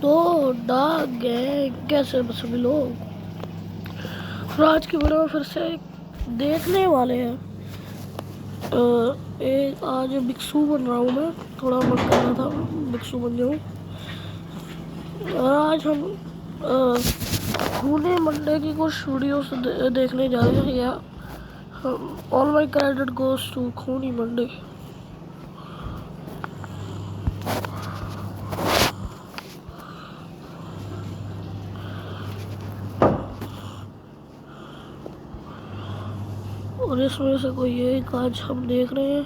तो dark gang कैसे सभी लोग आज की वीडियो में फिर से देखने वाले हैं। आज भिक्षु बन रहा हूँ मैं, थोड़ा मन कर रहा था भिक्षु बन जाऊँ। और आज हम खूनी मंडे की कुछ वीडियोस देखने जा रहे हैं। या all my credit goes to Khooni Monday. और इसमें से कोई एक आज हम देख रहे हैं।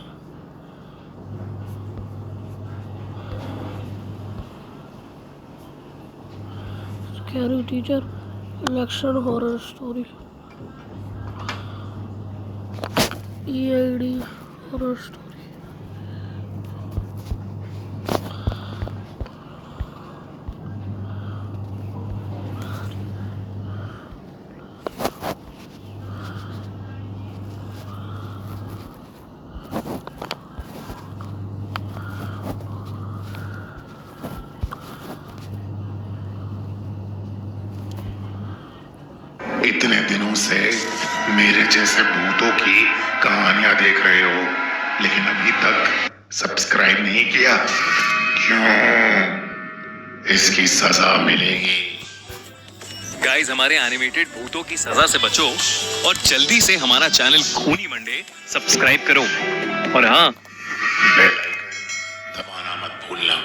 Scary teacher, election horror story, EID horror story. इतने दिनों से मेरे जैसे भूतों की कहानियां देख रहे हो, लेकिन अभी तक सब्सक्राइब नहीं किया। क्यों? इसकी सजा मिलेगी। गाइस, हमारे एनिमेटेड भूतों की सजा से बचो और जल्दी से हमारा चैनल खूनी मंडे सब्सक्राइब करो। और हाँ, बेल आइकन दबाना मत भूलना।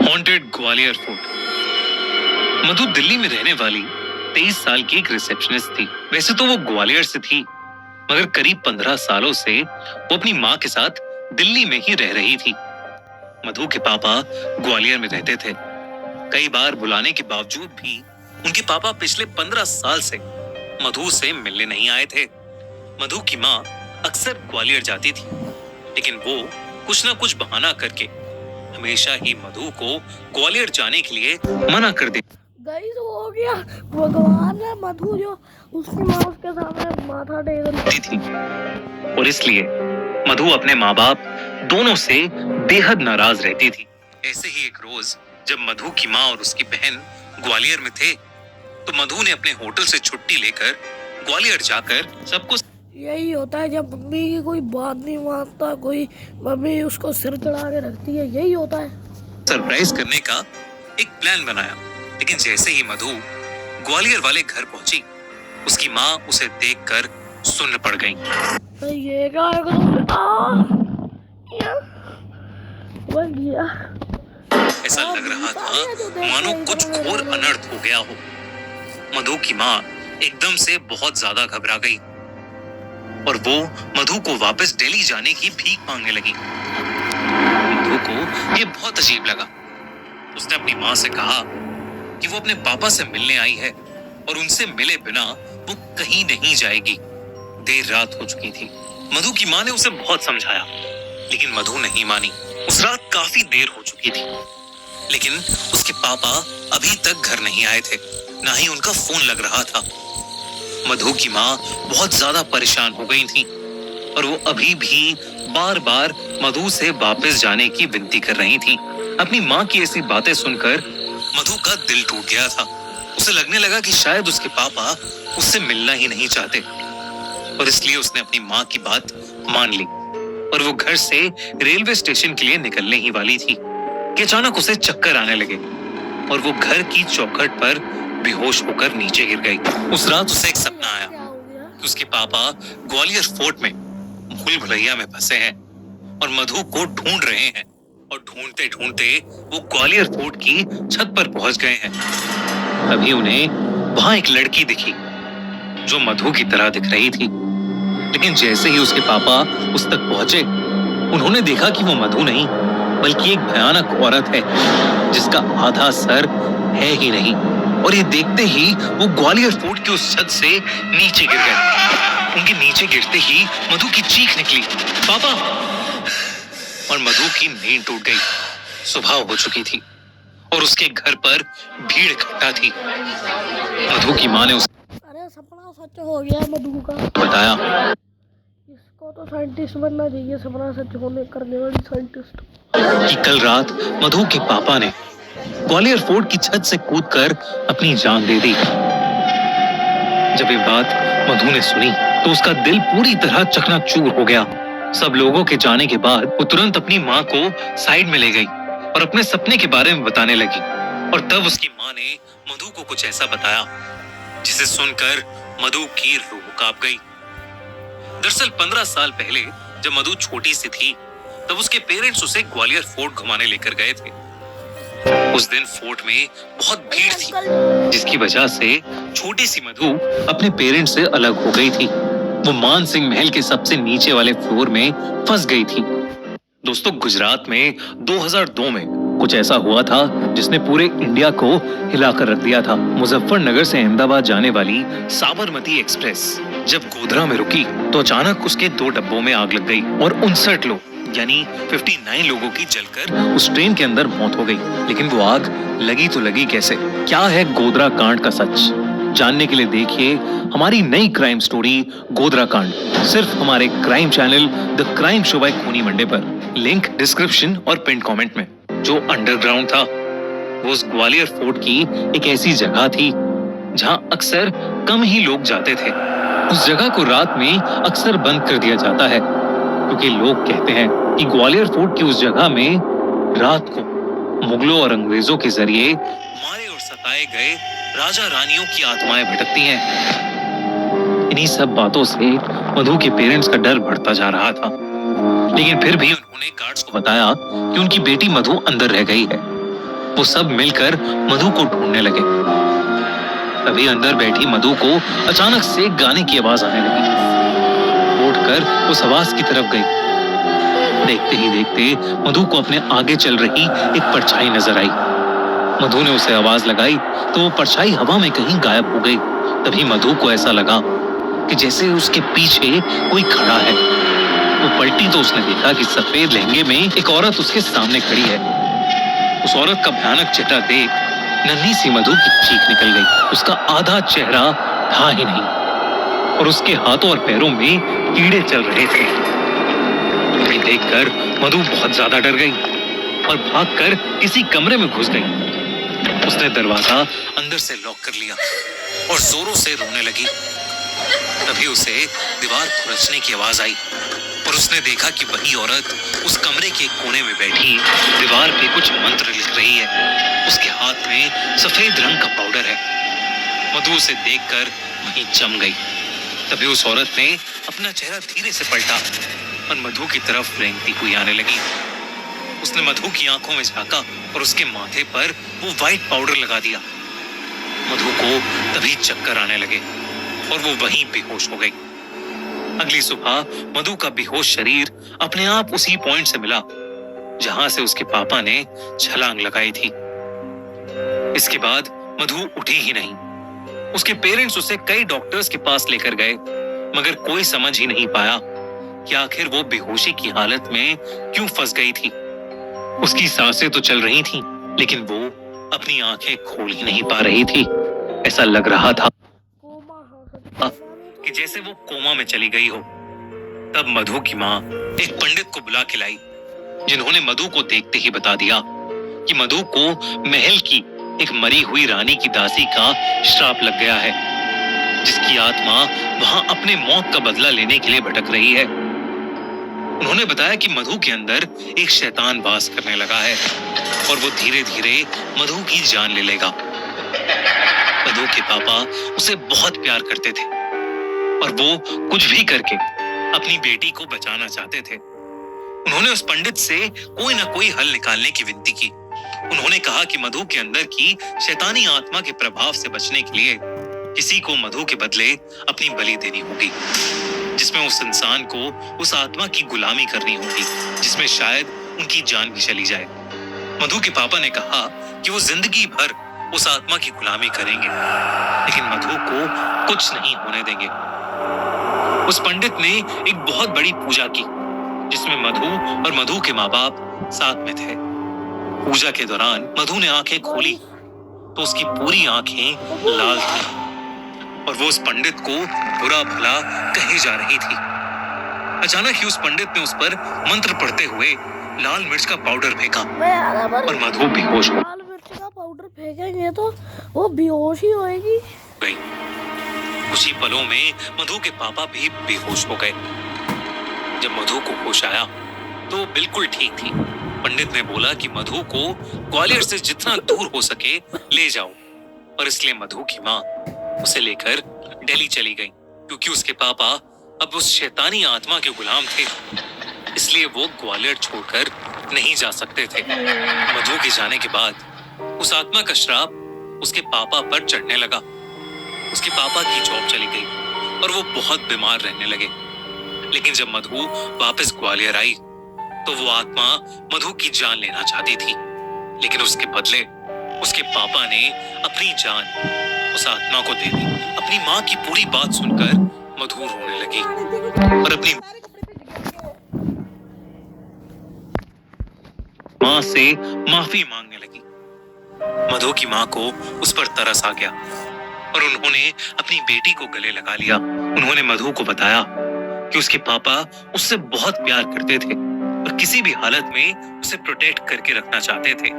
Haunted Gwalior fort. मधु दिल्ली में रहने वाली 23 साल की एक रिसेप्शनिस्ट थी। वैसे तो वो ग्वालियर से थी, मगर करीब 15 सालों से वो अपनी माँ के साथ दिल्ली में ही रह रही थी। मधु के पापा ग्वालियर में रहते थे। कई बार बुलाने के बावजूद भी उनके पापा पिछले 15 साल से मधु से मिलने नहीं आए थे। मधु की माँ अक्सर ग्वालियर जाती थी, लेकिन वो कुछ ना कुछ बहाना करके हमेशा ही मधु को ग्वालियर जाने के लिए मना कर दे। गाइस, हो गया भगवान है। मधु जो उसकी माँ उसके सामने माथा टेक रही थी, और इसलिए मधु अपने माँ बाप दोनों से बेहद नाराज रहती थी। ऐसे ही एक रोज जब मधु की माँ और उसकी बहन ग्वालियर में थे, तो मधु ने अपने होटल से छुट्टी लेकर ग्वालियर जाकर सबको। यही होता है जब मम्मी की कोई बात नहीं मानता, कोई मम्मी उसको सिर चढ़ा के रखती है, यही होता है। सरप्राइज करने का एक प्लान बनाया, लेकिन जैसे ही मधु ग्वालियर वाले घर पहुंची, उसकी माँ उसे देखकर सुन्न पड़ गई। ये क्या गया? ऐसा लग रहा था मानो कुछ घोर अनर्थ हो गया हो। मधु की माँ एकदम से बहुत ज्यादा घबरा गई और वो मधु को वापस दिल्ली जाने की भीख मांगने लगी। मधु को ये बहुत अजीब लगा। उसने अपनी माँ से कहा कि वो अपने पापा से मिलने आई है और उनसे मिले बिना वो कहीं नहीं जाएगी। देर रात हो चुकी थी। मधु की माँ ने उसे बहुत समझाया, लेकिन मधु नहीं मानी। उस रात काफी देर हो चुकी थी, लेकिन उसके पापा अभी तक घर नहीं आए थे, ना ही उनका फोन लग रहा था। मधु की माँ बहुत ज्यादा परेशान हो गई थी और वो अभी भी बार बार मधु से वापस जाने की विनती कर रही थी। अपनी माँ की ऐसी बातें सुनकर मधु का दिल टूट गया था। उसे लगने लगा कि शायद उसके पापा उससे मिलना ही नहीं चाहते, और इसलिए उसने अपनी माँ की बात मान ली और वो घर से रेलवे स्टेशन के लिए निकलने ही वाली थी कि अचानक उसे चक्कर आने लगे और वो घर की चौखट पर बेहोश होकर नीचे गिर गई। उस रात उसे एक सपना आया कि उसके पापा ग्वालियर फोर्ट में भूल भुलैया में फंसे हैं और मधु को ढूंढ रहे हैं, और ढूंढते ढूंढते वो ग्वालियर फोर्ट की छत पर पहुंच गए हैं। तभी उन्हें वहां एक लड़की दिखी जो मधु की तरह दिख रही थी, लेकिन जैसे ही उसके पापा उस तक पहुंचे, उन्होंने देखा कि वो मधु नहीं बल्कि एक भयानक औरत है जिसका आधा सर है ही नहीं। और ये देखते ही वो ग्वालियर फोर्ट की उस छत से नीचे गिर गए। उनके नीचे गिरते ही मधु की चीख निकली, पापा! और मधु की नींद टूट गई। सुबह हो चुकी थी और उसके घर पर भीड़ इकट्ठा थी। मधु की माँ ने उसे अरे सपना सच हो गया मधु का। बताया इसको तो साइंटिस्ट बनना चाहिए, सपना सच होने करने वाली साइंटिस्ट। कि कल रात मधु के पापा ने ग्वालियर फोर्ट की छत से कूदकर अपनी जान दे दी। जब ये बात मधु ने सुनी तो उसका दिल पूरी तरह चकनाचूर हो गया। सब लोगों के जाने के बाद वो तुरंत अपनी माँ को साइड में ले गई और अपने सपने के बारे में बताने लगी। और तब उसकी माँ ने मधु को कुछ ऐसा बताया जिसे सुनकर मधु की रूह कांप गई। दरअसल 15 साल पहले जब मधु छोटी सी थी तब उसके पेरेंट्स उसे ग्वालियर फोर्ट घुमाने लेकर गए थे। उस दिन फोर्ट में बहुत भीड़ थी, जिसकी वजह से छोटी सी मधु अपने पेरेंट्स से अलग हो गई थी। वो मान सिंह महल के सबसे नीचे वाले फ्लोर में फंस गई थी। दोस्तों, गुजरात में 2002 में कुछ ऐसा हुआ था जिसने पूरे इंडिया को हिलाकर रख दिया था। मुजफ्फरनगर से अहमदाबाद जाने वाली साबरमती एक्सप्रेस जब गोधरा में रुकी तो अचानक उसके 2 डब्बों में आग लग गई और 59 लोग यानी 59 लोगों की जलकर उस ट्रेन के अंदर मौत हो गई। लेकिन वो आग लगी तो लगी कैसे? क्या है गोधरा कांड का सच? जानने के लिए देखिए हमारी नई क्राइम स्टोरी गोधरा कांड, सिर्फ हमारे crime channel the crime show by Khooni Monday पर। लिंक डिस्क्रिप्शन और पिन कमेंट में। जो अंडरग्राउंड था वो उस ग्वालियर फोर्ट की एक ऐसी जगह थी जहां अक्सर कम ही लोग जाते थे। उस जगह को रात में अक्सर बंद कर दिया जाता है क्योंकि लोग कहते हैं कि ग्वालियर फोर्ट की उस जगह में रात को मुगलों और अंग्रेजों के जरिए मारे और सताए गए राजा रानियों की आत्माएं भटकती हैं। इन्हीं सब बातों से मधु के पेरेंट्स का डर बढ़ता जा रहा था, लेकिन फिर भी उन्होंने गार्ड्स को बताया कि उनकी बेटी मधु अंदर रह गई है। वो सब मिलकर मधु को ढूंढने लगे। तभी अंदर बैठी मधु को अचानक से गाने की आवाज आने लगी। उठकर उस आवाज की तरफ गई। देखते ही देखते मधु को अपने आगे चल रही एक परछाई नजर आई। मधु ने उसे आवाज लगाई तो वो परछाई हवा में कहीं गायब हो गई। तभी मधु को ऐसा लगा कि जैसे उसके पीछे कोई खड़ा है। वो पलटी तो उसने देखा कि सफेद लहंगे में एक औरत उसके सामने खड़ी है। उस औरत का भयानक चेहरा देख नन्ही सी मधु की चीख निकल गई। उसका आधा चेहरा था ही नहीं और उसके हाथों और पैरों में कीड़े चल रहे थे। उन्हें देखकर मधु बहुत ज्यादा डर गई और भागकर किसी कमरे में घुस गई। उसने दरवाजा अंदर से लॉक कर लिया और जोरों से रोने लगी। तभी उसे दीवार खुरचने की आवाज आई और उसने देखा कि वही औरत उस कमरे के कोने में बैठी दीवार पे कुछ मंत्र लिख रही है। उसके हाथ में सफेद रंग का पाउडर है। मधु उसे देखकर वहीं जम गई। तभी उस औरत ने अपना चेहरा धीरे से पलटा और मधु की तरफ रेंगती हुई आने लगी। उसने मधु की आंखों में झांका और उसके माथे पर वो व्हाइट पाउडर लगा दिया। मधु को तभी चक्कर आने लगे और वो वहीं बेहोश हो गई। अगली सुबह मधु का बेहोश शरीर अपने आप उसी पॉइंट से मिला जहां से उसके पापा ने छलांग लगाई थी। इसके बाद मधु उठी ही नहीं। उसके पेरेंट्स उसे कई डॉक्टर्स के पास लेकर गए मगर कोई समझ ही नहीं पाया कि आखिर वो बेहोशी की हालत में क्यों फंस गई थी। उसकी सांसें तो चल रही थीं, लेकिन वो अपनी आंखें खोल ही नहीं पा रही थी। ऐसा लग रहा था कि जैसे वो कोमा में चली गई हो। तब मधु की माँ एक पंडित को बुला के लाई, जिन्होंने मधु को देखते ही बता दिया कि मधु को महल की एक मरी हुई रानी की दासी का श्राप लग गया है, जिसकी आत्मा वहां अपने मौत का बदला लेने के लिए भटक रही है। उन्होंने बताया कि मधु के अंदर एक शैतान वास करने लगा है और वो धीरे धीरे मधु की जान ले लेगा। मधु के पापा उसे बहुत प्यार करते थे और वो कुछ भी करके अपनी बेटी को बचाना चाहते थे। उन्होंने उस पंडित से कोई ना कोई हल निकालने की विनती की। उन्होंने कहा कि मधु के अंदर की शैतानी आत्मा के प्रभाव से बचने के लिए किसी को मधु के बदले अपनी बलि देनी होगी, जिसमें उस इंसान को उस आत्मा की गुलामी करनी होगी, जिसमें शायद उनकी जान भी चली जाए। मधु के पापा ने कहा कि वो जिंदगी भर उस आत्मा की गुलामी करेंगे, लेकिन मधु को कुछ नहीं होने देंगे। उस पंडित ने एक बहुत बड़ी पूजा की, जिसमें मधु और मधु के माँ बाप साथ में थे। पूजा के दौरान मधु ने आंखें खोली तो उसकी पूरी आंखें लाल थी और वो उस पंडित को बुरा भला कही जा रही थी। अचानक ही उस पंडित ने उस पर मंत्र पढ़ते हुए लाल मिर्च का पाउडर फेंका मैं आधा बार और मधु बेहोश हो लाल मिर्च का पाउडर फेंकेंगे तो वो बेहोश ही होएगी। गई। कुछ ही पलों में मधु के पापा भी बेहोश हो गए। जब मधु को होश आया तो बिल्कुल ठीक थी। पंडित ने बोला कि मधु को ग्वालियर से जितना दूर हो सके ले जाओ, और इसलिए मधु की माँ उसे लेकर दिल्ली चली गई, क्योंकि उसके पापा अब उस शैतानी आत्मा के गुलाम थे, इसलिए वो ग्वालियर छोड़कर नहीं जा सकते थे। मधु के जाने के बाद उस आत्मा का श्राप उसके पापा पर चढ़ने लगा। उसके पापा की जॉब चली गई और वो बहुत बीमार रहने लगे। लेकिन जब मधु वापस ग्वालियर आई तो वो आत्मा मधु की जान लेना चाहती थी, लेकिन उसके बदले उसके पापा ने अपनी जान उस आत्मा को दे दी। अपनी माँ की पूरी बात सुनकर मधु रोने लगी और अपनी माँ से माफी मांगने लगी। मधु की माँ को उस पर तरस आ गया और उन्होंने अपनी बेटी को गले लगा लिया। उन्होंने मधु को बताया कि उसके पापा उससे बहुत प्यार करते थे और किसी भी हालत में उसे प्रोटेक्ट करके रखना चाहते थे।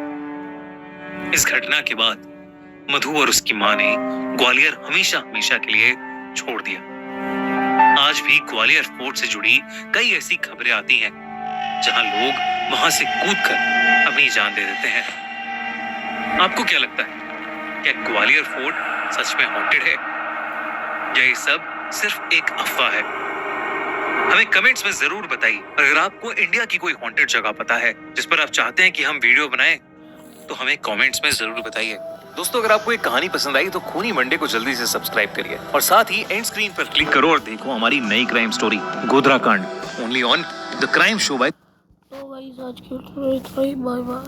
इस घटना के बाद मधु और उसकी माँ ने ग्वालियर हमेशा हमेशा के लिए छोड़ दिया। आज भी ग्वालियर फोर्ट से जुड़ी कई ऐसी खबरें आती हैं जहां लोग वहां से कूदकर अपनी जान दे देते हैं। आपको क्या लगता है, क्या ग्वालियर फोर्ट सच में हॉन्टेड है या ये सब सिर्फ एक अफवाह है? हमें कमेंट्स में जरूर बताइए। अगर आपको इंडिया की कोई हॉन्टेड जगह पता है जिस पर आप चाहते हैं कि हम वीडियो बनाएं, तो हमें कमेंट्स में जरूर बताइए। दोस्तों, अगर आपको ये कहानी पसंद आई तो खूनी मंडे को जल्दी से सब्सक्राइब करिए और साथ ही एंड स्क्रीन पर क्लिक करो और देखो हमारी नई क्राइम स्टोरी गोधरा कांड, only on the crime show by. तो भाई आज की वीडियो इतना ही। Bye bye.